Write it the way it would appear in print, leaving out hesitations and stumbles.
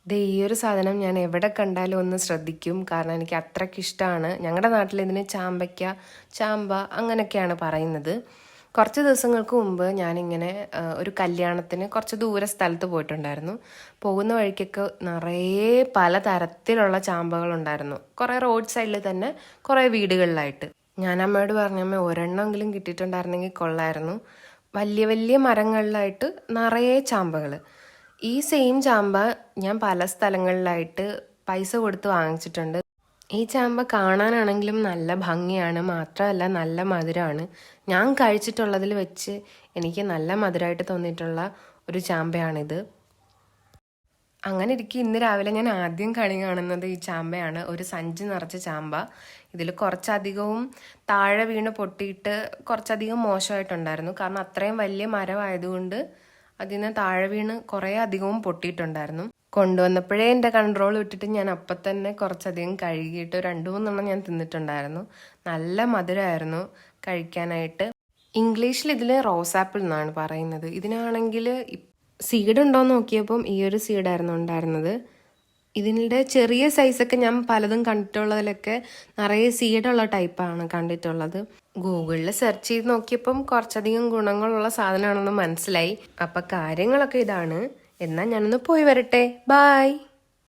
ഈ ഒരു സാധനം ഞാൻ എവിടെ കണ്ടാലും ഒന്ന് ശ്രദ്ധിക്കും. കാരണം എനിക്ക് അത്രയ്ക്ക് ഇഷ്ടമാണ്. ഞങ്ങളുടെ നാട്ടിൽ ഇതിന് ചാമ്പയ്ക്ക, ചാമ്പ അങ്ങനെയൊക്കെയാണ് പറയുന്നത്. കുറച്ച് ദിവസങ്ങൾക്ക് മുമ്പ് ഞാനിങ്ങനെ ഒരു കല്യാണത്തിന് കുറച്ച് ദൂര സ്ഥലത്ത് പോയിട്ടുണ്ടായിരുന്നു. പോകുന്ന വഴിക്കൊക്കെ നിറയെ പലതരത്തിലുള്ള ചാമ്പകളുണ്ടായിരുന്നു. കുറേ റോഡ് സൈഡിൽ തന്നെ കുറേ വീടുകളിലായിട്ട്. ഞാൻ അമ്മയോട് പറഞ്ഞമ്മ ഒരെണ്ണമെങ്കിലും കിട്ടിയിട്ടുണ്ടായിരുന്നെങ്കിൽ കൊള്ളായിരുന്നു. വലിയ വലിയ മരങ്ങളിലായിട്ട് നിറയെ ചാമ്പകൾ. ഈ സെയിം ചാമ്പ ഞാൻ പല സ്ഥലങ്ങളിലായിട്ട് പൈസ കൊടുത്ത് വാങ്ങിച്ചിട്ടുണ്ട്. ഈ ചാമ്പ കാണാനാണെങ്കിലും നല്ല ഭംഗിയാണ്, മാത്രമല്ല നല്ല മധുരമാണ്. ഞാൻ കഴിച്ചിട്ടുള്ളതിൽ വെച്ച് എനിക്ക് നല്ല മധുരമായിട്ട് തോന്നിയിട്ടുള്ള ഒരു ചാമ്പയാണിത്. അങ്ങനെ ഇരിക്കെ ഇന്ന് രാവിലെ ഞാൻ ആദ്യം കണി കാണുന്നത് ഈ ചാമ്പയാണ്. ഒരു സഞ്ചി നിറച്ച ചാമ്പ. ഇതിൽ കുറച്ചധികവും താഴെ വീണ് പൊട്ടിയിട്ട് കുറച്ചധികം മോശമായിട്ടുണ്ടായിരുന്നു. കാരണം അത്രയും വലിയ മരമായതുകൊണ്ട് അതിന് താഴെ വീണ് കുറേ അധികവും പൊട്ടിയിട്ടുണ്ടായിരുന്നു. കൊണ്ടുവന്നപ്പോഴേ എൻ്റെ കൺട്രോൾ വിട്ടിട്ട് ഞാൻ അപ്പം തന്നെ കുറച്ചധികം കഴുകിയിട്ട് 2-3 ഞാൻ തിന്നിട്ടുണ്ടായിരുന്നു. നല്ല മധുരമായിരുന്നു കഴിക്കാനായിട്ട്. ഇംഗ്ലീഷിൽ ഇതിൽ റോസാപ്പിൾ എന്നാണ് പറയുന്നത്. ഇതിനാണെങ്കിൽ സീഡ് ഉണ്ടോയെന്ന് നോക്കിയപ്പം ഈ ഒരു സീഡായിരുന്നു ഉണ്ടായിരുന്നത്. ഇതിൻ്റെ ചെറിയ സൈസൊക്കെ ഞാൻ പലതും കണ്ടിട്ടുള്ളതിലൊക്കെ നിറയെ സീഡുള്ള ടൈപ്പാണ് കണ്ടിട്ടുള്ളത്. ഗൂഗിളിൽ സെർച്ച് ചെയ്ത് നോക്കിയപ്പം കുറച്ചധികം ഗുണങ്ങളുള്ള സാധനമാണെന്ന് മനസ്സിലായി. അപ്പം കാര്യങ്ങളൊക്കെ ഇതാണ്. എന്നാൽ ഞാനൊന്ന് പോയി വരട്ടെ. ബായ്.